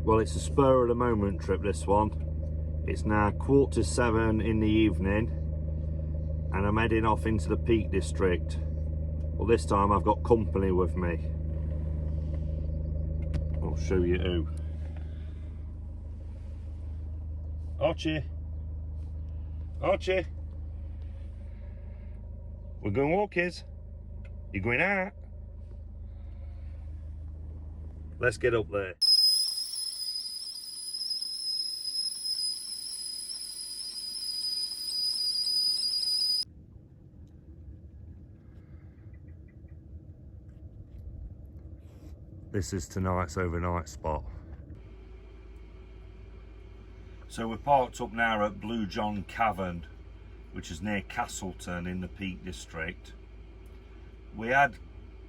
Well, it's a spur of the moment trip, this one. It's now 7:15 in the evening and I'm heading off into the Peak District. Well, this time I've got company with me. I'll show you who. Archie! Archie! We're going walkies. You're going out. Let's get up there. This is tonight's overnight spot. So we're parked up now at Blue John Cavern, which is near Castleton in the Peak District. We had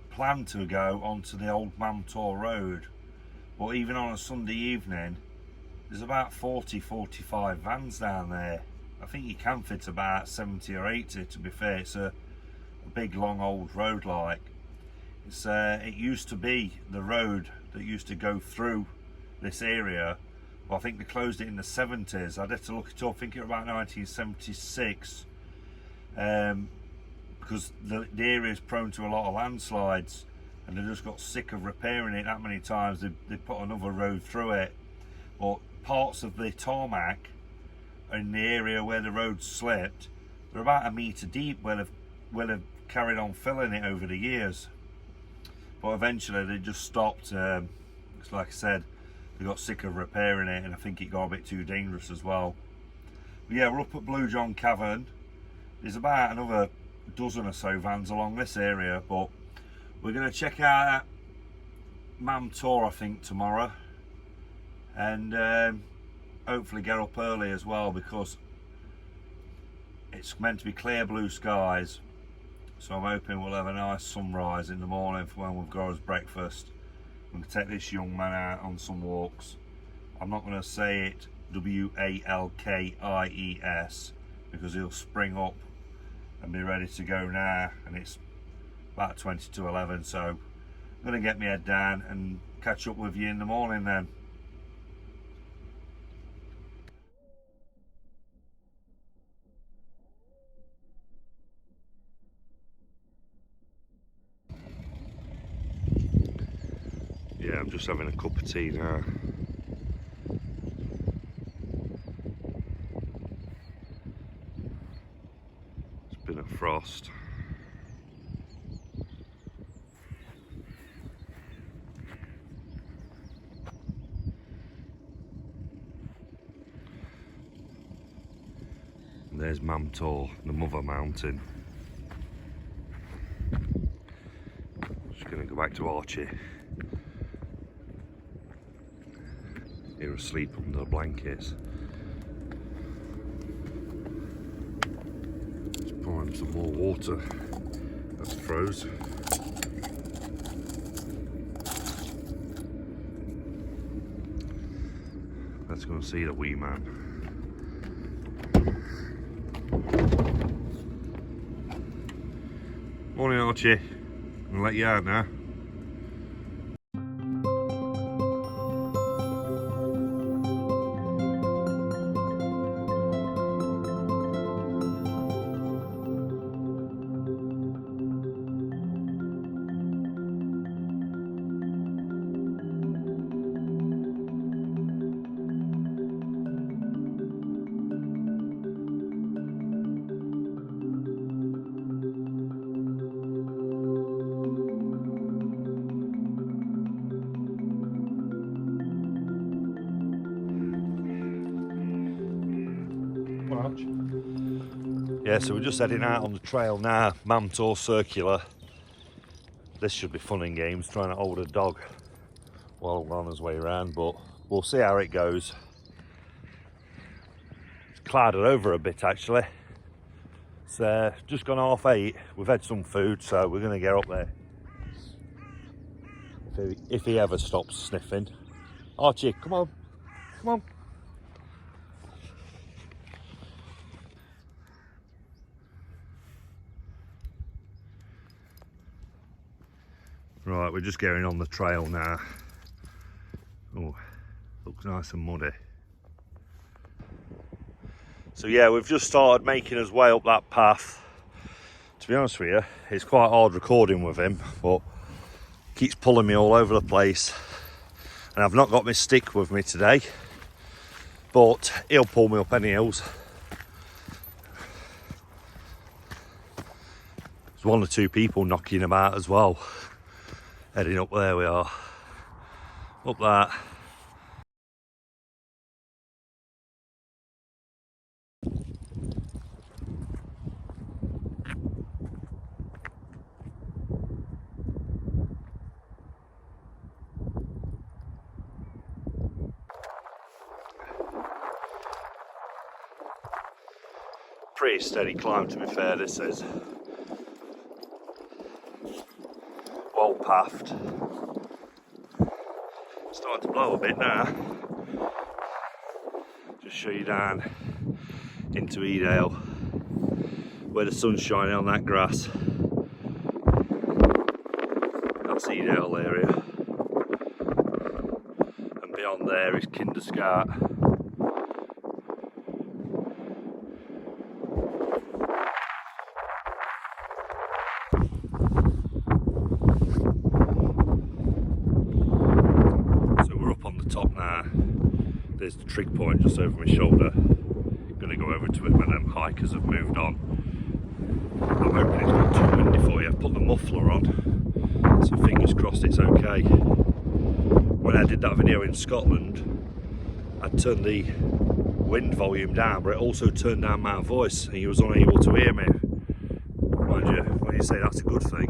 planned to go onto the old Mam Tor road, but even on a Sunday evening, there's about 40-45 vans down there. I think you can fit about 70 or 80, to be fair. It's a big long old road like. It used to be the road that used to go through this area. Well, I think they closed it in the 70s. I'd have to look it up. I think it was about 1976, because the area is prone to a lot of landslides, and they just got sick of repairing it that many times. They put another road through it. But parts of the tarmac in the area where the road slipped, they're about a metre deep. Where they've carried on filling it over the years. But eventually they just stopped. Because like I said, they got sick of repairing it, and I think it got a bit too dangerous as well. But yeah, we're up at Blue John Cavern. There's about another dozen or so vans along this area, but we're going to check out Mam Tor, I think, tomorrow, and hopefully get up early as well, because it's meant to be clear blue skies. So I'm hoping we'll have a nice sunrise in the morning for when we've got us breakfast. I'm going to take this young man out on some walks. I'm not going to say it W-A-L-K-I-E-S, because he'll spring up and be ready to go now, and it's about 20 to 11, so I'm going to get my head down and catch up with you in the morning then. Yeah, I'm just having a cup of tea now. It's been a frost. And there's Mam Tor, the mother mountain. Just gonna go back to Archie. You're asleep under the blankets. Just pouring some more water. That's froze. Let's go and see the wee man. Morning, Archie. I'm gonna let you out now. Yeah, so we're just heading out on the trail now, Mam Tor Circular. This should be fun and games, trying to hold a dog while we're on his way around, but we'll see how it goes. It's clouded over a bit actually. It's just gone 8:30. We've had some food, so we're going to get up there. If he ever stops sniffing. Archie, come on, come on. Right, we're just getting on the trail now. Oh, looks looks nice and muddy. So yeah, we've just started making his way up that path. To be honest with you, it's quite hard recording with him, but he keeps pulling me all over the place. And I've not got my stick with me today, but he'll pull me up any hills. There's one or two people knocking about as well. Heading up there we are. Up that. Pretty steady climb, to be fair, this is. Well pathed. Starting to blow a bit now. Just show you down into Edale, where the sun's shining on that grass. That's Edale area. And beyond there is Kinderscart. There's the trig point just over my shoulder. Going to go over to it when them hikers have moved on. I'm hoping it's not too windy for you. I've put the muffler on, so fingers crossed it's okay. When I did that video in Scotland, I turned the wind volume down, but it also turned down my voice, and you was unable to hear me. Mind you, when you say that's a good thing.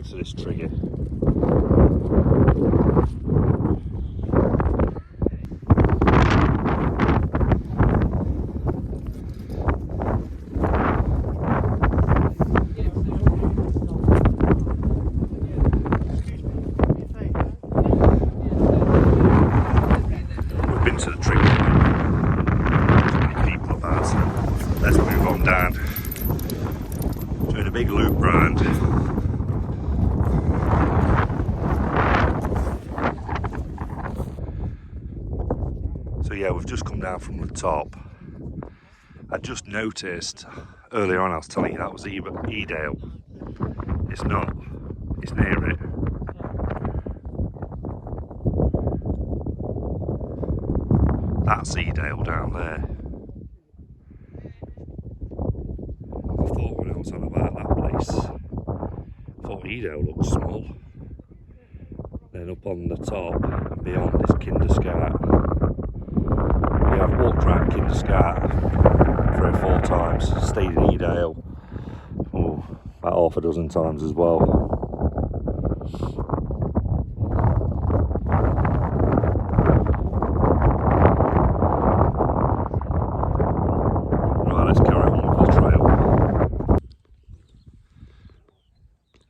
To this trigger. We've been to the trigger. Too many people about. Let's move on down. Doing a big loop round. So yeah, we've just come down from the top. I just noticed earlier on, I was telling you that was Edale. It's not, it's near it. That's Edale down there. I thought when I was on about that place, I thought Edale looked small. Then up on the top and beyond is Kinderscart. Yeah, I've walked around Kinderscart 3 or 4 times, stayed in Edale about half a dozen times as well. Right, let's carry on with the trail.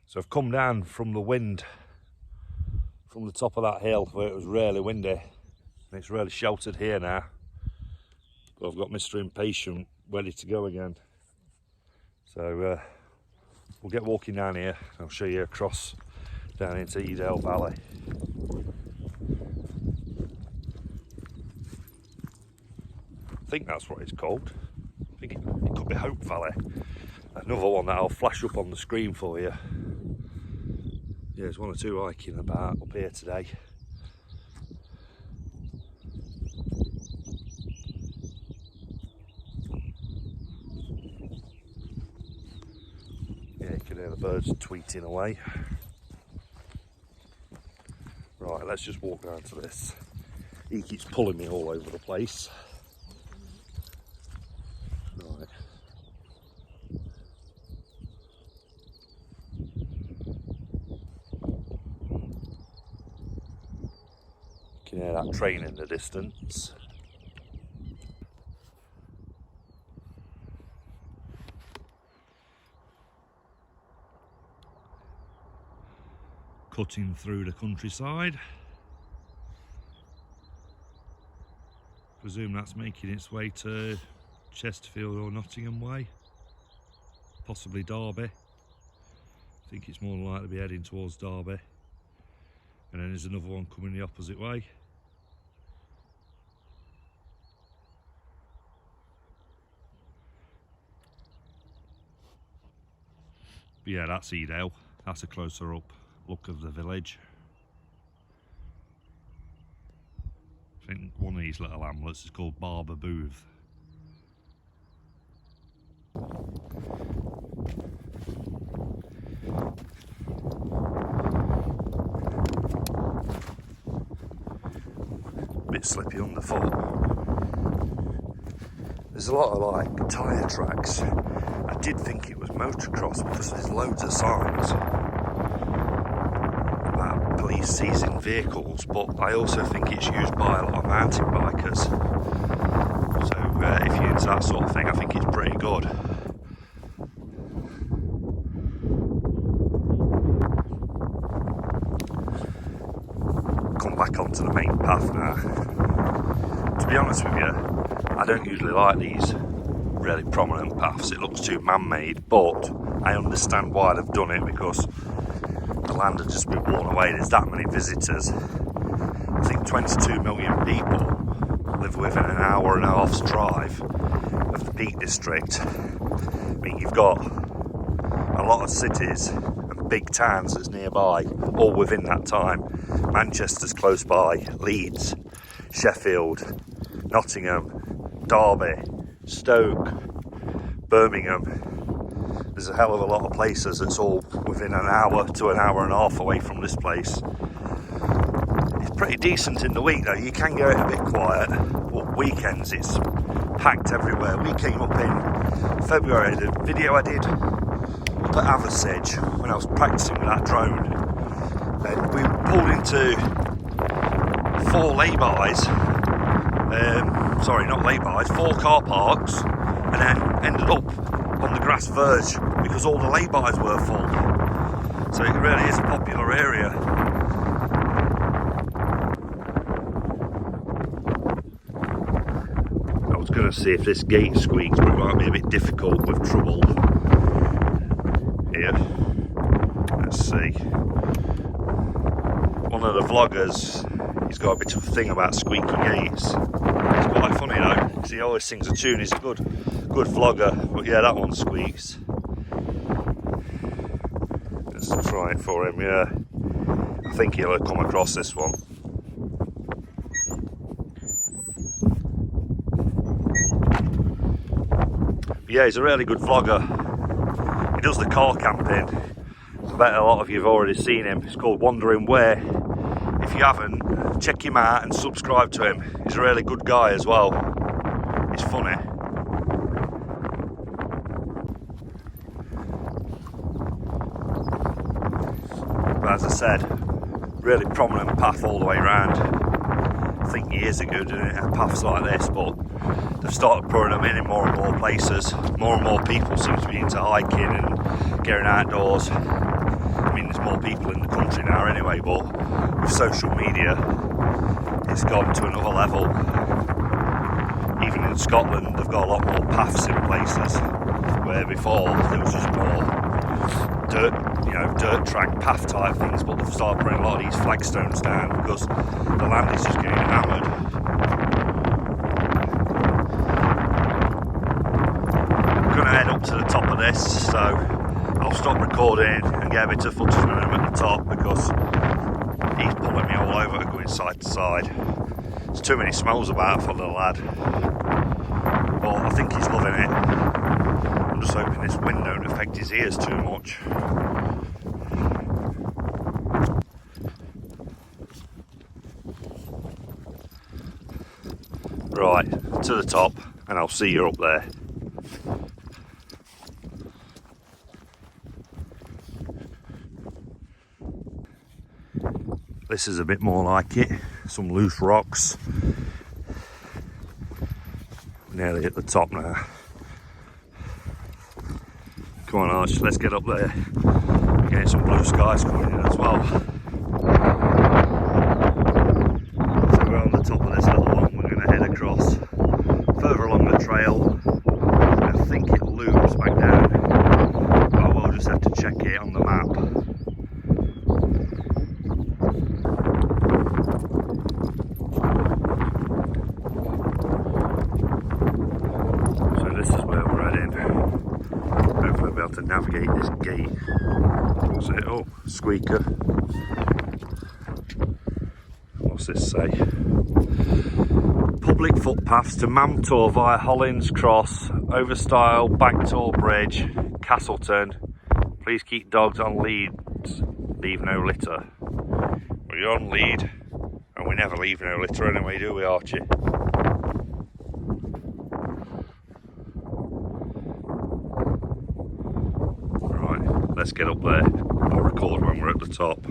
So I've come down from the wind, from the top of that hill where it was really windy, and it's really sheltered here now. But I've got Mr. Impatient ready to go again. So we'll get walking down here. I'll show you across down into Edale Valley. I think that's what it's called. I think it could be Hope Valley. Another one that I'll flash up on the screen for you. Yeah, there's 1 or 2 hiking about up here today. Yeah, you can hear the birds tweeting away. Right, let's just walk down to this. He keeps pulling me all over the place. Right. You can hear that train in the distance. cutting through the countryside. Presume that's making its way to Chesterfield or Nottingham way, possibly Derby. I think it's more likely to be heading towards Derby. And then there's another one coming the opposite way. But yeah, that's Edale. That's a closer up look of the village. I think one of these little hamlets is called Barber Booth. Bit slippy underfoot. There's a lot of like tyre tracks. I did think it was motocross because there's loads of signs about police seizing vehicles, but I also think it's used by a lot of mountain bikers. So if you're into that sort of thing, I think it's pretty good. Come back onto the main path now. To be honest with you, I don't usually like these really prominent paths. It looks too man-made, but I understand why they've done it, because the land has just been worn away. There's that many visitors. I think 22 million people live within an hour and a half's drive of the Peak District. I mean, you've got a lot of cities and big towns that's nearby, all within that time. Manchester's close by, Leeds, Sheffield, Nottingham, Derby, Stoke, Birmingham. There's a hell of a lot of places that's all within an hour to an hour and a half away from this place. It's pretty decent in the week though. You can get it a bit quiet, but weekends it's packed everywhere. We came up in February. The video I did up at Aversedge when I was practicing with that drone, and we pulled into 4 lay-bys. Sorry, not lay-bys, 4 car parks, and then ended up on the grass verge because all the lay-bys were full. So it really is a popular area. I was going to see if this gate squeaks, but it might be a bit difficult with trouble here. Let's see. One of the vloggers, he's got a bit of a thing about squeaky gates. It's quite funny though, because he always sings a tune. He's a good vlogger, but yeah, that one squeaks. Let's try it for him, yeah. I think he'll have come across this one. But yeah, he's a really good vlogger. He does the car camping. I bet a lot of you have already seen him. It's called Wandering Way. If you haven't, check him out and subscribe to him. He's a really good guy as well. He's funny. But as I said, really prominent path all the way around. I think years ago didn't have paths like this, but they've started putting them in more and more places. More and more people seem to be into hiking and getting outdoors. I mean, there's more people in the country now anyway, but with social media, it's gone to another level. Even in Scotland, they've got a lot more paths in places, where before there was just more dirt track path type things, but they've started putting a lot of these flagstones down because the land is just getting hammered. I'm going to head up to the top of this, so I'll stop recording and get a bit of footage from him at the top because he's pulling me all over going side to side. There's too many smells about for the lad, but I think he's loving it. I'm just hoping this wind don't affect his ears too much. Right, to the top, and I'll see you up there. This is a bit more like it, some loose rocks. Nearly at the top now. Come on Arch, let's get up there. Getting some blue skies coming in as well. loops back down. I will just have to check it on the map. So this is where we're heading. Hopefully I'll be able to navigate this gate. So, oh, squeaker. What's this say? Public footpaths to Mam Tor via Hollins Cross, Overstyle, Bank Tor Bridge, Castleton. Please keep dogs on leads, leave no litter. We're on lead, and we never leave no litter anyway, do we, Archie? Right, let's get up there. I'll record when we're at the top.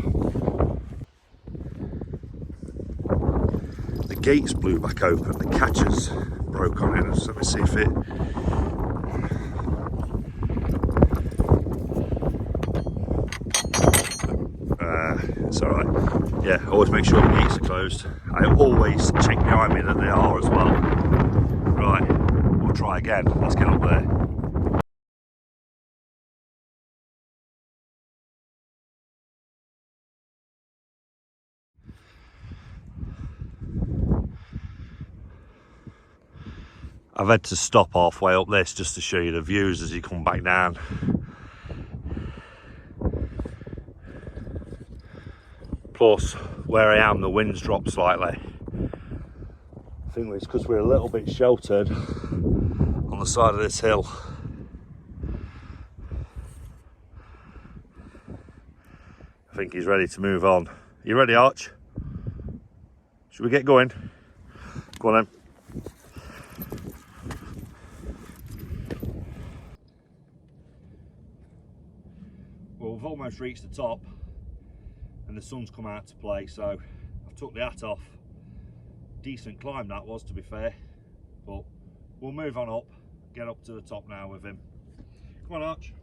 The gates blew back open, the catchers broke on it. So let me see if it... it's alright. Yeah, always make sure the gates are closed. I always check behind me that they are as well. Right, we'll try again. Let's get up there. I've had to stop halfway up this just to show you the views as you come back down. Plus, where I am, the wind's dropped slightly. I think it's because we're a little bit sheltered on the side of this hill. I think he's ready to move on. You ready, Arch? Should we get going? Go on then. Well, we've almost reached the top and the sun's come out to play, so I've took the hat off. Decent climb that was, to be fair, but we'll move on up, get up to the top now with him. Come on, Arch.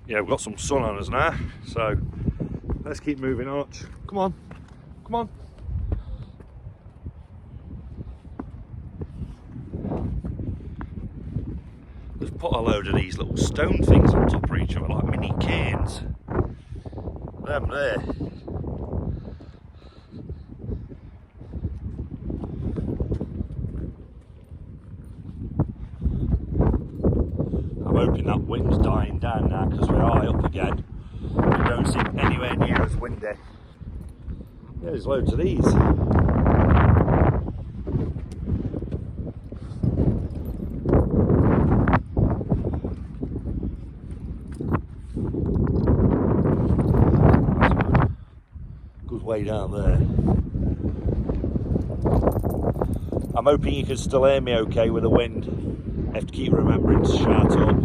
Yeah, we've got some sun on us now, so let's keep moving, Arch. Come on, come on. They've put a load of these little stone things on top of each other, like mini cairns. Them there. I'm hoping that wind's dying down now because we're high up again. We don't seem anywhere near as windy. Yeah, there's loads of these. Good way down there. I'm hoping you can still hear me okay with the wind. I have to keep remembering to shout up.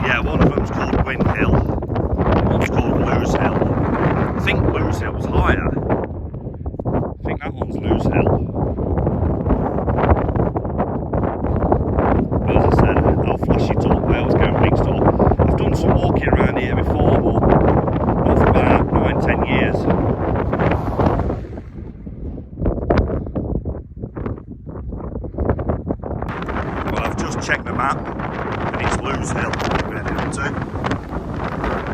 Yeah, one of them's called Wind Hill, one's called Lose Hill. I think Lose Hill's higher. I think that one's Lose Hill. I'll flash it up, I always go mixed up. I've done some walking around here before, but not for about 9-10 years. Well, I've just checked the map, and it's Lose Hill we're heading up to.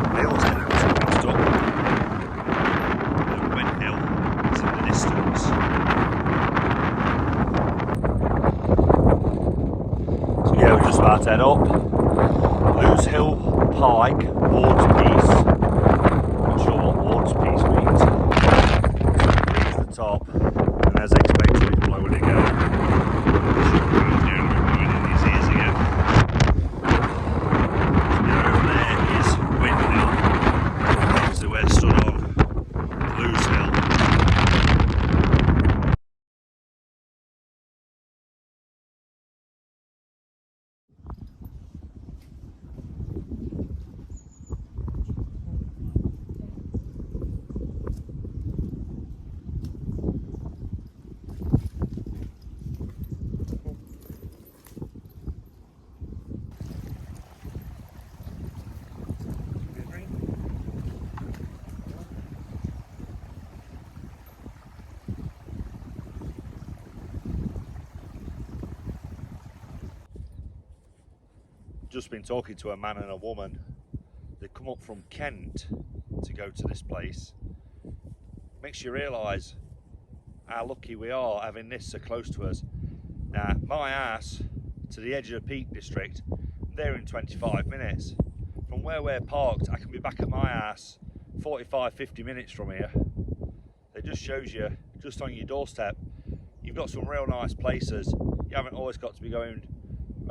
The hill's heading up to mixed up. And Wind Hill is in the distance. So yeah, we're just about to head up. Lose Hill, Pike, Ward's Piece. Not sure what Ward's Piece means. So we reach the top, and as expected, it's blowing again. Going in his ears again. So over there is Wind Hill. So we're stood on Lose Hill. just been talking to a man and a woman. They come up from Kent to go to this place. Makes you realise how lucky we are having this so close to us. Now, my house to the edge of the Peak District, they're in 25 minutes. From where we're parked, I can be back at my house 45-50 minutes from here. It just shows you, just on your doorstep, you've got some real nice places. You haven't always got to be going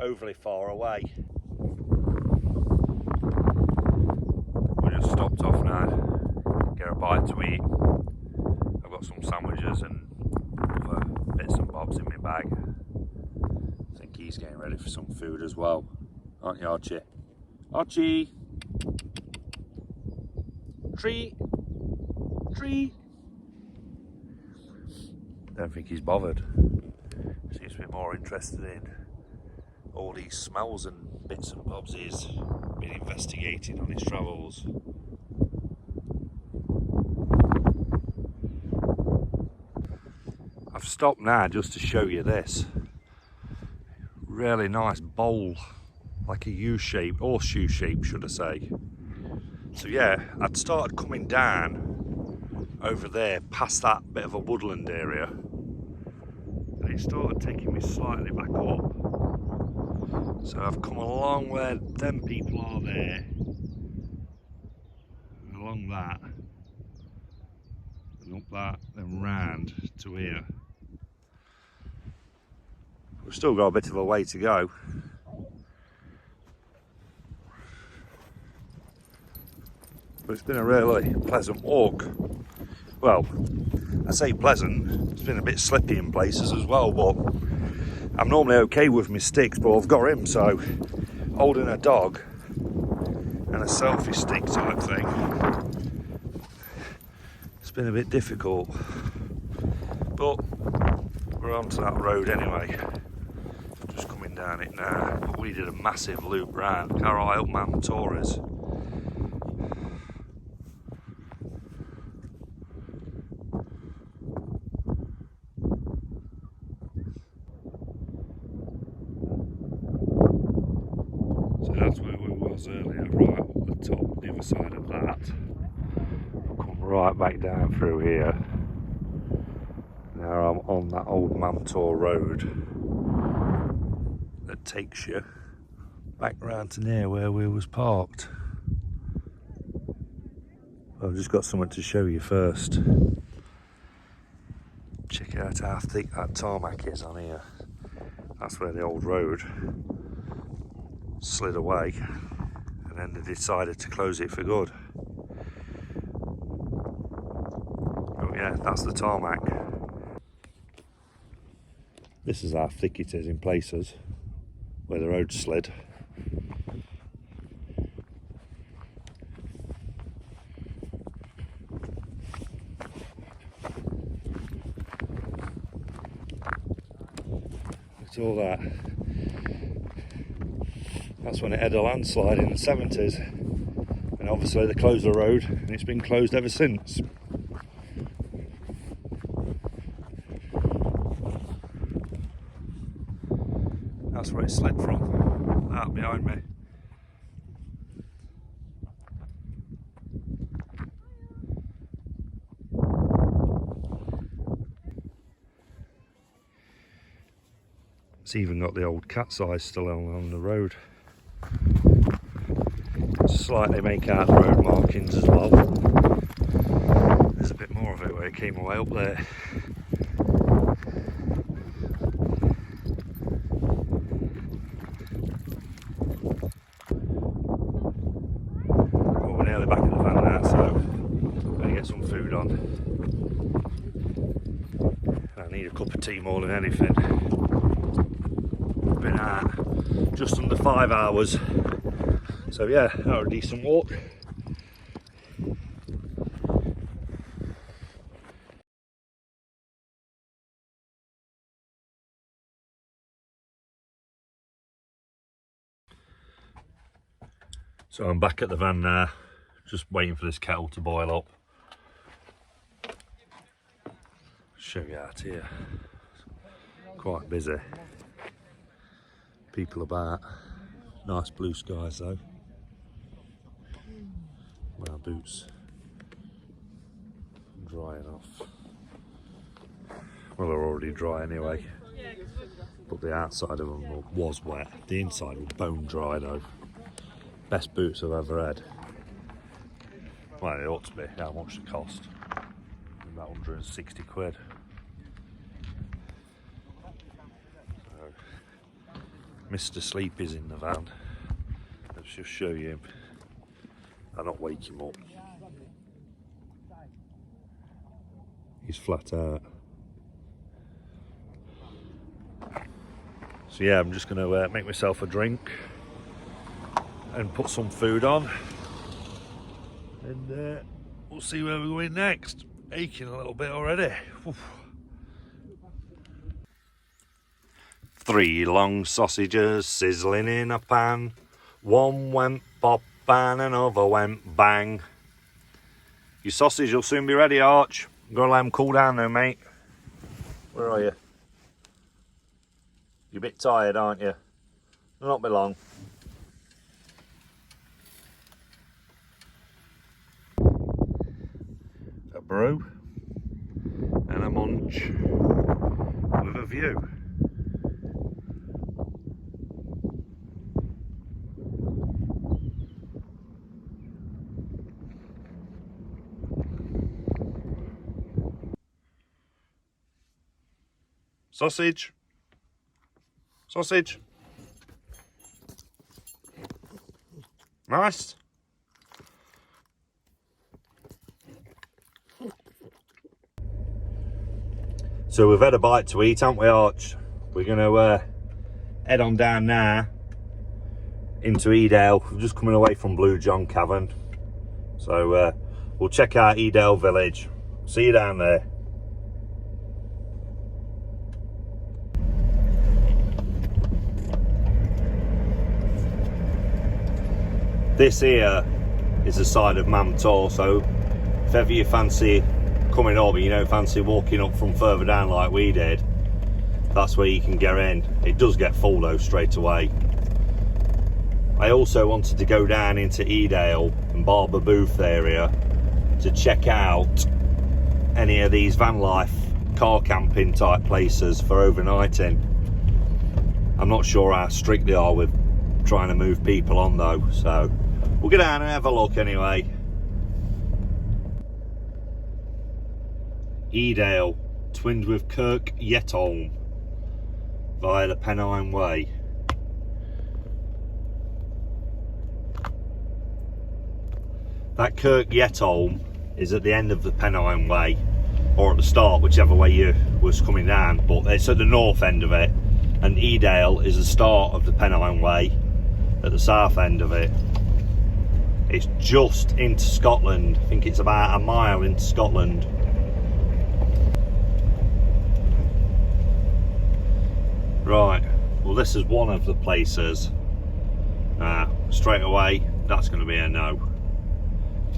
overly far away. We just stopped off now, get a bite to eat. I've got some sandwiches and other bits and bobs in my bag. I think he's getting ready for some food as well, aren't you, Archie? Archie! Treat! Treat! Don't think he's bothered. Seems to be more interested in all these smells and bits and bobs he's been investigating on his travels. I've stopped now just to show you this. Really nice bowl, like a U-shape, horseshoe shape should I say. So yeah, I'd started coming down over there past that bit of a woodland area, and it started taking me slightly back up. So I've come along where them people are there, and along that, and up that, then round to here. We've still got a bit of a way to go. But it's been a really pleasant walk. Well, I say pleasant, it's been a bit slippy in places as well, but I'm normally okay with my sticks, but I've got him, so holding a dog and a selfie stick type thing, it's been a bit difficult. But we're onto that road anyway. Just coming down it now. But we did a massive loop round. Look how high up Mam Tor is. So that's where we was earlier, right up the top, the other side of that. Come right back down through here. Now I'm on that old Mam Tor road that takes you back round to near where we was parked. I've just got something to show you first. Check out how thick that tarmac is on here. That's where the old road slid away, and then they decided to close it for good. Oh yeah, that's the tarmac. This is how thick it is in places where the road slid. Look at all that. That's when it had a landslide in the 70s, and obviously they closed the road, and it's been closed ever since. That's where it slid from, out behind me. It's even got the old cat's eyes still on the road. Slightly make out the road markings as well. There's a bit more of it where it came away up there. Well, we're nearly back at the van now, so I'm going to get some food on. I need a cup of tea more than anything. Been out just under 5 hours. So yeah, that was a decent walk. So I'm back at the van now, just waiting for this kettle to boil up. Show you out here. Quite busy. People about. Nice blue skies though. My boots drying off. Well, they're already dry anyway. But the outside of them was wet. The inside was bone dry though. Best boots I've ever had. Well, they ought to be. How much they cost? About 160 quid. So, Mr. Sleepy's in the van. Let's just show you him. I'll not wake him up. He's flat out. So yeah, I'm just going to make myself a drink and put some food on, and we'll see where we're going next. Aching a little bit already. Oof. 3 long sausages sizzling in a pan. One went pop and another went bang. Your sausage will soon be ready, Arch. I'm going to let them cool down though, mate. Where are you? You're a bit tired, aren't you? Not be long. A brew and a munch with a view. Sausage. Sausage. Nice. So we've had a bite to eat, haven't we, Arch? We're going to head on down now into Edale. We're just coming away from Blue John Cavern. So we'll check out Edale Village. See you down there. This here is the side of Mam Tor, so if ever you fancy coming up and you don't fancy walking up from further down like we did, that's where you can get in. It does get full though straight away. I also wanted to go down into Edale and Barber Booth area to check out any of these van life car camping type places for overnighting. I'm not sure how strict they are with trying to move people on though, so we'll get down and have a look anyway. Edale, twinned with Kirk Yetholm via the Pennine Way. That Kirk Yetholm is at the end of the Pennine Way, or at the start, whichever way you was coming down, but it's at the north end of it, and Edale is the start of the Pennine Way at the south end of it. It's just into Scotland. I think it's about a mile into Scotland. Right, well this is one of the places. Straight away, that's going to be a no.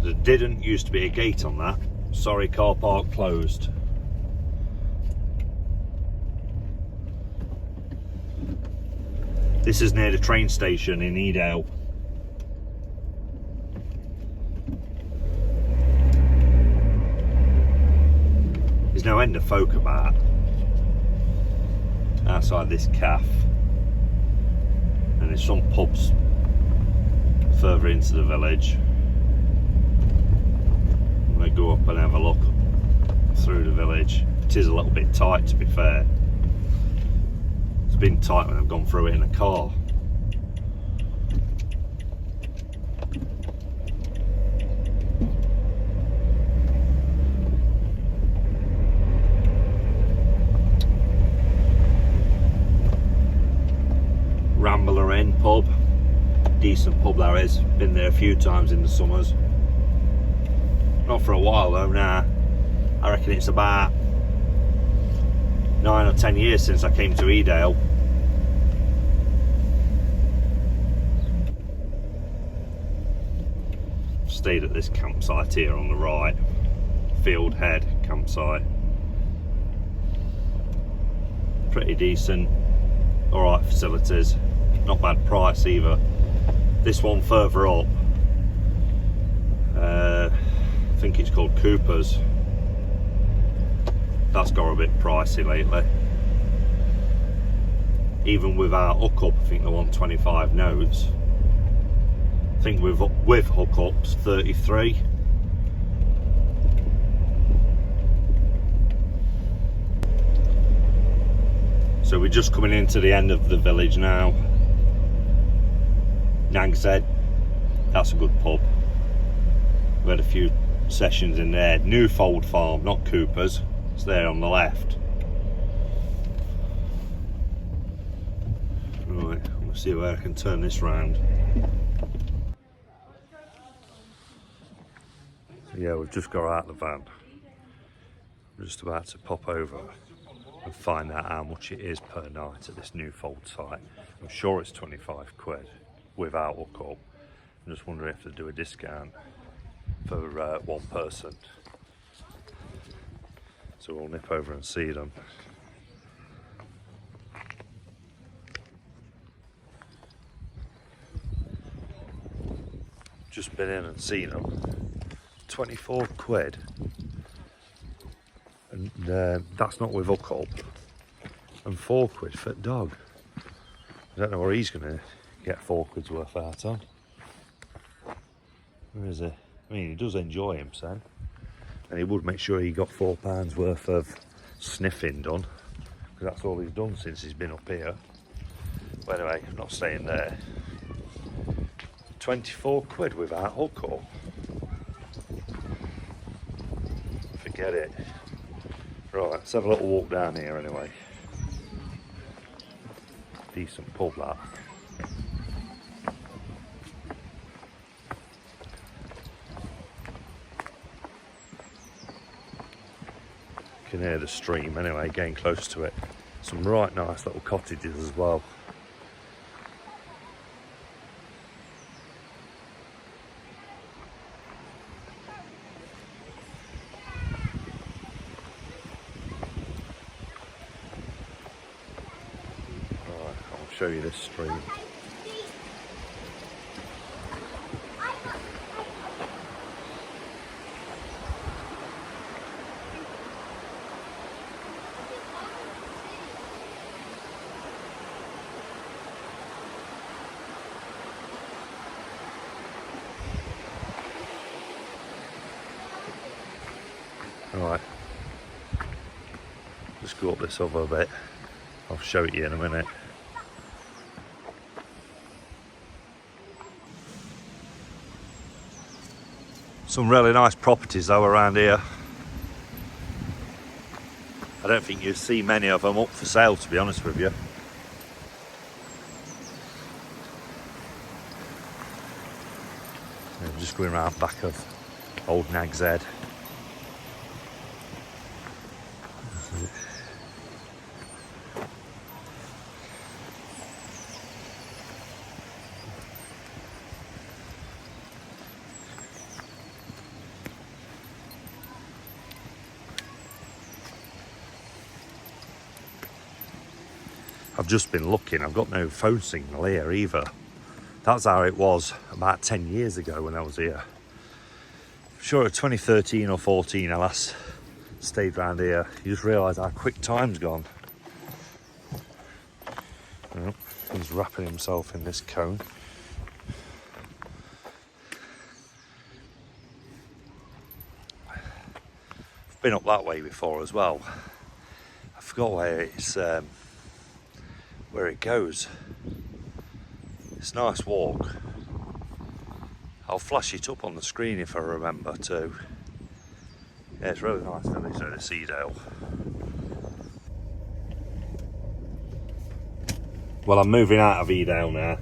There didn't used to be a gate on that. Sorry, car park closed. This is near the train station in Edale. There's no end of folk about outside this cafe, and there's some pubs further into the village. I'm going to go up and have a look through the village. It is a little bit tight, to be fair. It's been tight when I've gone through it in a car. Rambler Inn pub, decent pub there is. Been there a few times in the summers. Not for a while though. Now I reckon it's about 9 or 10 years since I came to Edale. Stayed at this campsite here on the right, Field Head campsite. Pretty decent, alright facilities, not bad price either. This one further up, I think it's called Cooper's. That's got a bit pricey lately. Even without hookup, I think they want 25 notes. I think with hookups, 33. So we're just coming into the end of the village now. Nag's Head, that's a good pub. We had a few sessions in there. Newfold Farm, not Cooper's. It's there on the left. Right, we'll see where I can turn this round. So yeah, we've just got out of the van. We're just about to pop over and find out how much it is per night at this Newfold site. I'm sure it's 25 quid without hookup. I'm just wondering if they do a discount for one person. So we'll nip over and see them. Just been in and seen them. 24 quid. And that's not with hookup. And 4 quid for a dog. I don't know where he's going to get 4 quid's worth out on. Where is he? I mean, he does enjoy himself. And he would make sure he got £4 worth of sniffing done. Because that's all he's done since he's been up here. But anyway, I'm not staying there. 24 quid without hookup. Forget it. Right, let's have a little walk down here anyway. Decent pub that. You can hear the stream anyway, getting close to it. Some right nice little cottages as well. Show you this stream. Right, let's go up this other bit. I'll show it you in a minute. Some really nice properties though around here. I don't think you'd see many of them up for sale, to be honest with you. I'm just going around back of old Nag's Head. I've just been looking, I've got no phone signal here either. That's how it was about 10 years ago when I was here. I'm sure it was 2013 or 14 I last stayed round here. You just realise how quick time's gone. Oh, he's wrapping himself in this cone. I've been up that way before as well. I forgot where it goes. It's a nice walk. I'll flash it up on the screen if I remember to. Yeah, it's really nice village though, this Edale. Well, I'm moving out of Edale now.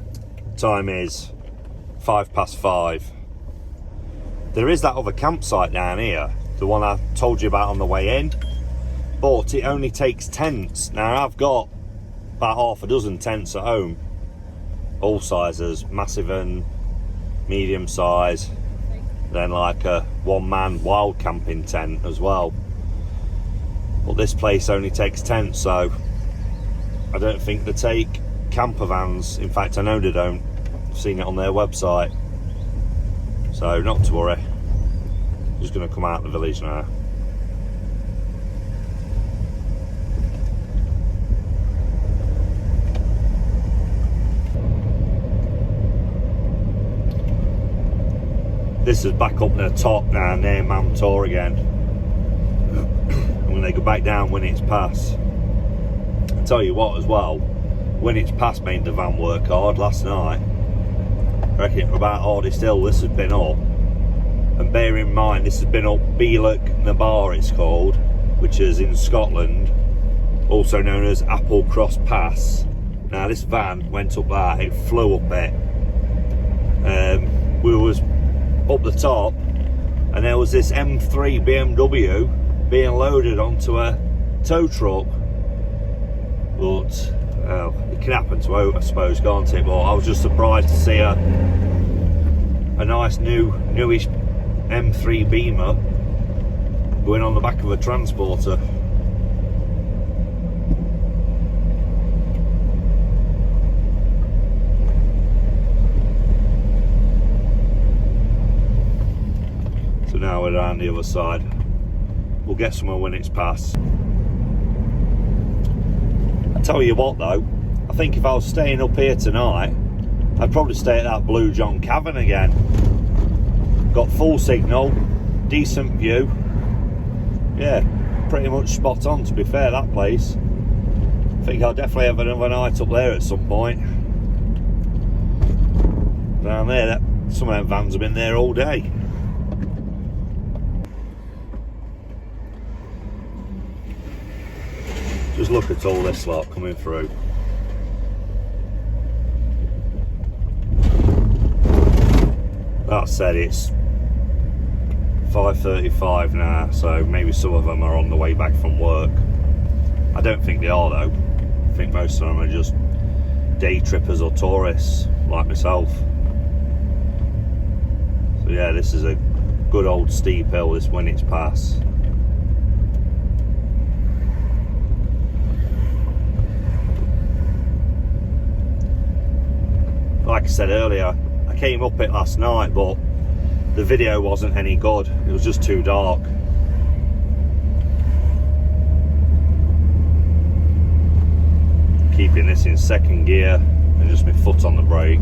Time is 5:05. There is that other campsite down here, the one I told you about on the way in, but it only takes tents. Now I've got about half a dozen tents at home, all sizes, massive and medium size, then like a one-man wild camping tent as well. But this place only takes tents, so I don't think they take camper vans. In fact, I know they don't. seen it on their website. So not to worry. Just going to come out of the village now. This is back up near the top now, near Mam Tor again. I'm going to go back down when it's past. I'll tell you what as well, when it's past made the van work hard last night. I reckon it was about hardest hill this has been up. And bear in mind, this has been up Bulldog it's called, which is in Scotland, also known as Applecross Pass. Now this van went up there, it flew up it. We was up the top, and there was this M3 BMW being loaded onto a tow truck. But it can happen to out, I suppose, can't it? But I was just surprised to see a nice newish M3 Beamer going on the back of a transporter. So now we're around the other side. We'll get somewhere when it's past. I tell you what though, I think if I was staying up here tonight, I'd probably stay at that Blue John Cavern again. Got full signal, decent view. Yeah, pretty much spot on, to be fair, that place. I think I'll definitely have another night up there at some point. Down there, some of them vans have been there all day. Just look at all this lot coming through. That said, it's 5:35 now, so maybe some of them are on the way back from work. I don't think they are though. I think most of them are just day trippers or tourists like myself. So yeah, this is a good old steep hill, this when it's past. Like I said earlier, I came up it last night, but the video wasn't any good. It was just too dark. Keeping this in second gear and just my foot on the brake.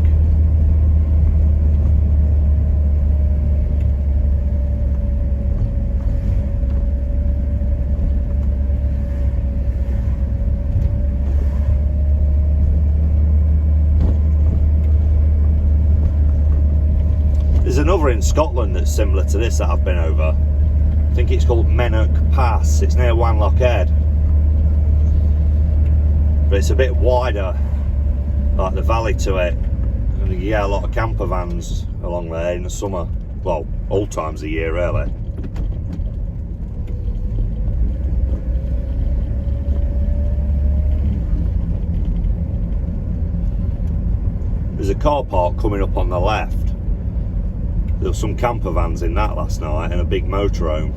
There's another in Scotland that's similar to this that I've been over. I think it's called Mennock Pass. It's near Wanlock Head. But it's a bit wider, like the valley to it. And yeah, a lot of camper vans along there in the summer. Well, all times of year really. There's a car park coming up on the left. There were some camper vans in that last night and a big motorhome.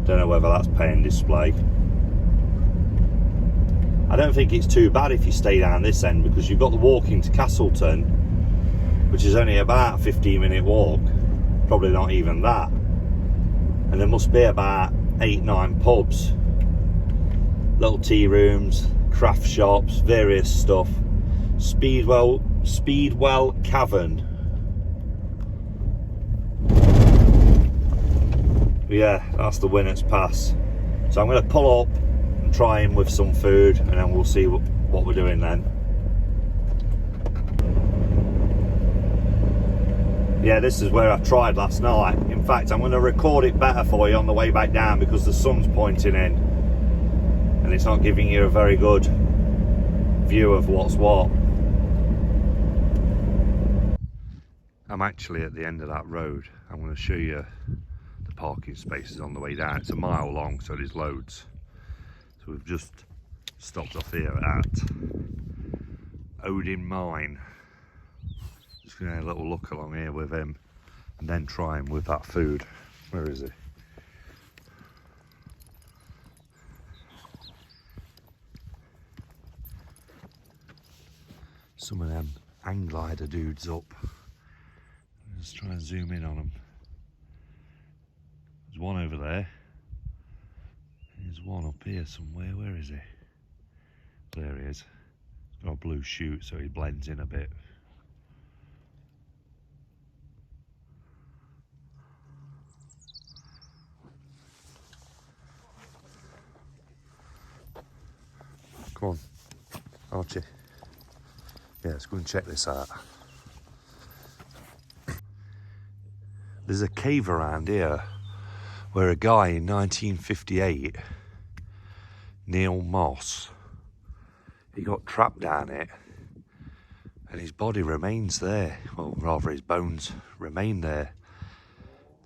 Don't know whether that's paying display. I don't think it's too bad if you stay down this end, because you've got the walk into Castleton, which is only about a 15-minute walk. Probably not even that. And there must be about 8-9 pubs. Little tea rooms, craft shops, various stuff. Speedwell Cavern. Yeah, that's the Winners Pass. So I'm going to pull up and try him with some food, and then we'll see what we're doing then. Yeah, this is where I tried last night. In fact, I'm going to record it better for you on the way back down, because the sun's pointing in and it's not giving you a very good view of what's what. I'm actually at the end of that road. I'm going to show you the parking spaces on the way down. It's a mile long, so there's loads. So we've just stopped off here at Odin Mine. Just going to have a little look along here with him and then try him with that food. Where is he? some of them hang glider dudes up. Let's try and zoom in on them. There's one over there. There's one up here somewhere. Where is he? There he is. He's got a blue chute, so he blends in a bit. Come on, Archie. Yeah, let's go and check this out. There's a cave around here where a guy in 1958, Neil Moss, he got trapped down it and his body remains there. Well, rather his bones remain there.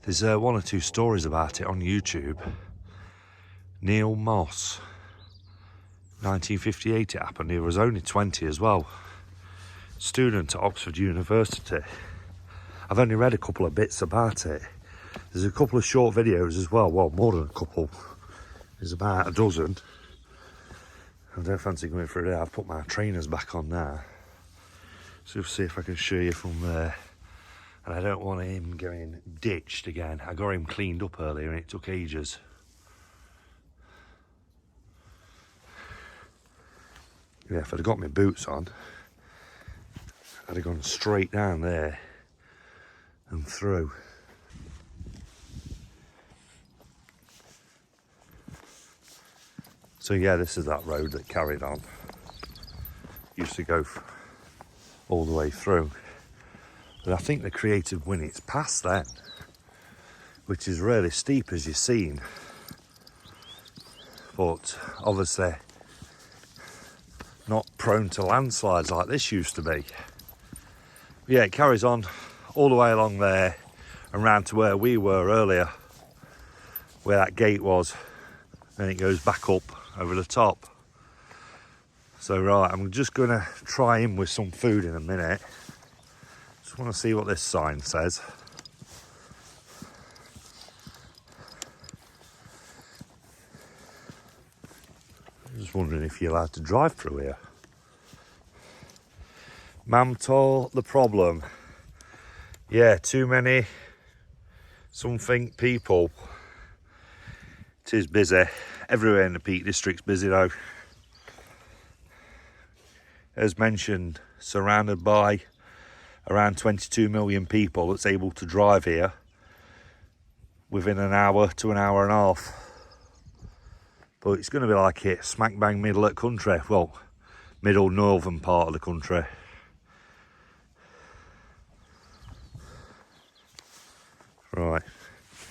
There's one or two stories about it on YouTube. Neil Moss, 1958 it happened. He was only 20 as well. Student at Oxford University. I've only read a couple of bits about it. There's a couple of short videos as well. Well, more than a couple. There's about a dozen. I don't fancy going through there. I've put my trainers back on now. So we'll see if I can show you from there. And I don't want him getting ditched again. I got him cleaned up earlier and it took ages. Yeah, if I'd have got my boots on, I'd have gone straight down there and through. So yeah, this is that road that carried on. Used to go all the way through. But I think the Creative Winnet's past then, which is really steep as you've seen. But obviously not prone to landslides like this used to be. But yeah, it carries on all the way along there and round to where we were earlier, where that gate was. Then it goes back up over the top. So right, I'm just gonna try in with some food in a minute. Just want to see what this sign says. I'm just wondering if you're allowed to drive through here. Mam Tor, the problem. Yeah, too many something people. It is busy. Everywhere in the Peak District's busy though. As mentioned, surrounded by around 22 million people that's able to drive here within an hour to an hour and a half. But it's going to be like it, smack bang middle of the country. Well, middle northern part of the country. Right,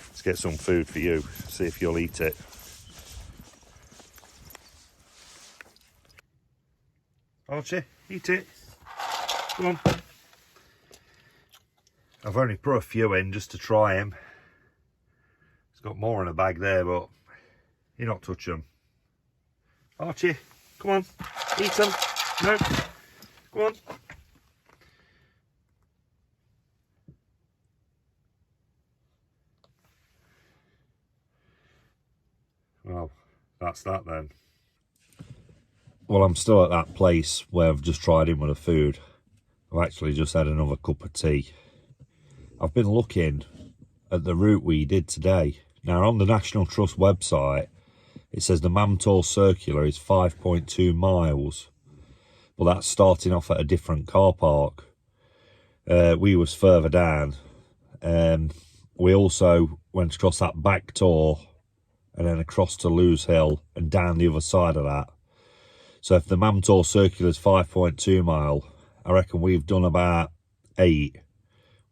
let's get some food for you, see if you'll eat it. Archie, eat it. Come on. I've only put a few in just to try him. He's got more in a bag there, but you not touch them. Archie, come on, eat them. No, come on. Well, that's that then. Well, I'm still at that place where I've just tried him with the food. I've actually just had another cup of tea. I've been looking at the route we did today. Now, on the National Trust website, it says the Mam Tor Circular is 5.2 miles. But that's starting off at a different car park. We was further down. We also went across that back tour and then across to Lewes Hill and down the other side of that. So if the Mam Tor Circular is 5.2 mile, I reckon we've done about 8.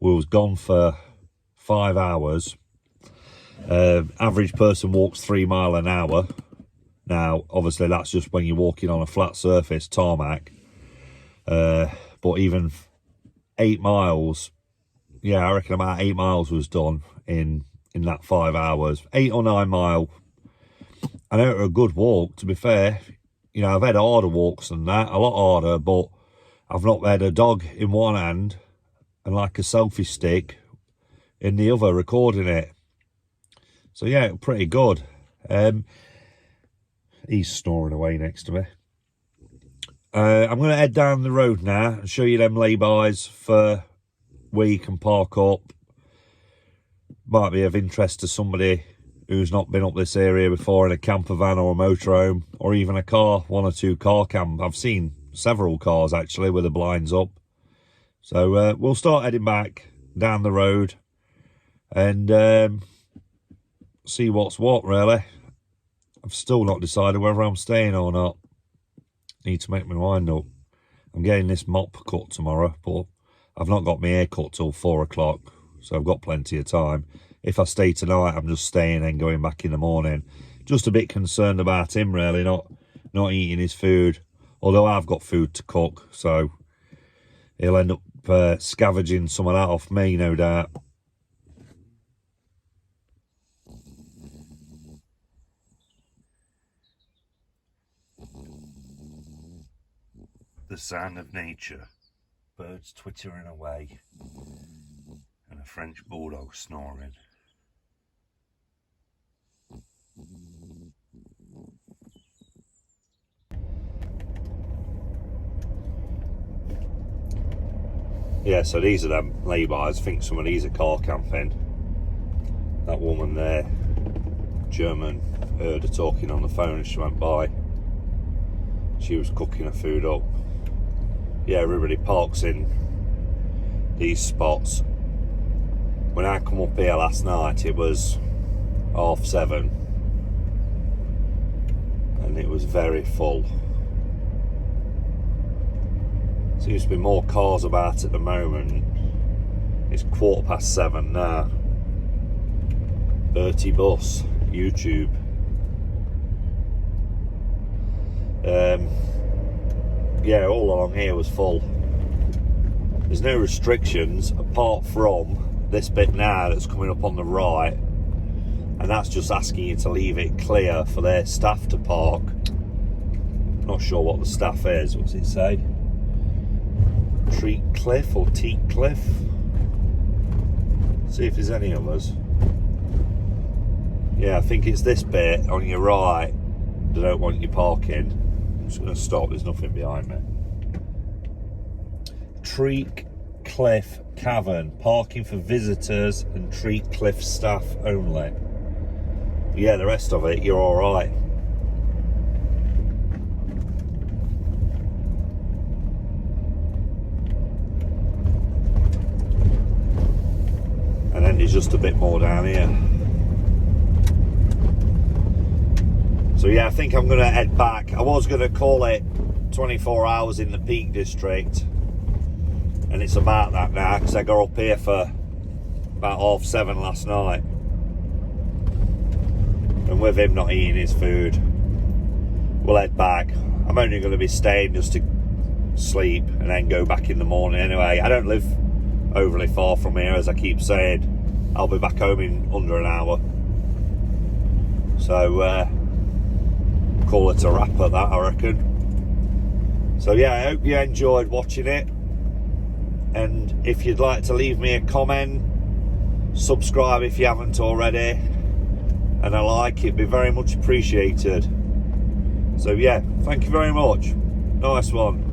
We was gone for 5 hours. Average person walks 3 miles an hour. Now, obviously that's just when you're walking on a flat surface, tarmac. But even 8 miles, yeah, I reckon about 8 miles was done in that 5 hours. 8 or 9 mile. I know it was a good walk, to be fair. You know, I've had harder walks than that, a lot harder, but I've not had a dog in one hand and like a selfie stick in the other recording it. So yeah, pretty good. He's snoring away next to me. I'm going to head down the road now and show you them lay-bys for where you can park up. Might be of interest to somebody who's not been up this area before in a camper van or a motorhome, or even a car, 1 or 2 car camp. I've seen several cars actually with the blinds up. So we'll start heading back down the road and see what's what, really. I've still not decided whether I'm staying or not. Need to make my mind up. I'm getting this mop cut tomorrow, but I've not got my hair cut till 4 o'clock, so I've got plenty of time. If I stay tonight, I'm just staying and going back in the morning. Just a bit concerned about him, really, not eating his food. Although I've got food to cook, so he'll end up scavenging some of that off me, no doubt. The sound of nature, birds twittering away, and a French bulldog snoring. Yeah, so these are them lay-bys. I think some of these are car camping. That woman there, German, heard her talking on the phone as she went by. She was cooking her food up. Yeah, everybody parks in these spots. When I come up here last night, it was 7:30 and it was very full. Seems to be more cars about at the moment. It's 7:15 now. Bertie Bus, YouTube. Yeah, all along here was full. There's no restrictions apart from this bit now that's coming up on the right, and that's just asking you to leave it clear for their staff to park. Not sure what the staff is. What's it say? Treat Cliff or Teat Cliff? See if there's any others. Yeah, I think it's this bit on your right. They don't want you parking. I'm just going to stop, there's nothing behind me. Treat Cliff Cavern, parking for visitors and Treat Cliff staff only. Yeah, the rest of it, you're alright. And then there's just a bit more down here. So yeah, I think I'm going to head back. I was going to call it 24 hours in the Peak District, and it's about that now, because I got up here for about 7:30 last night. And with him not eating his food, we'll head back. I'm only going to be staying just to sleep and then go back in the morning anyway. I don't live overly far from here, as I keep saying. I'll be back home in under an hour. So call it a wrap at that, I reckon. So yeah, I hope you enjoyed watching it, and if you'd like to leave me a comment, subscribe if you haven't already, and a like, it'd be very much appreciated. So yeah, thank you very much. Nice one.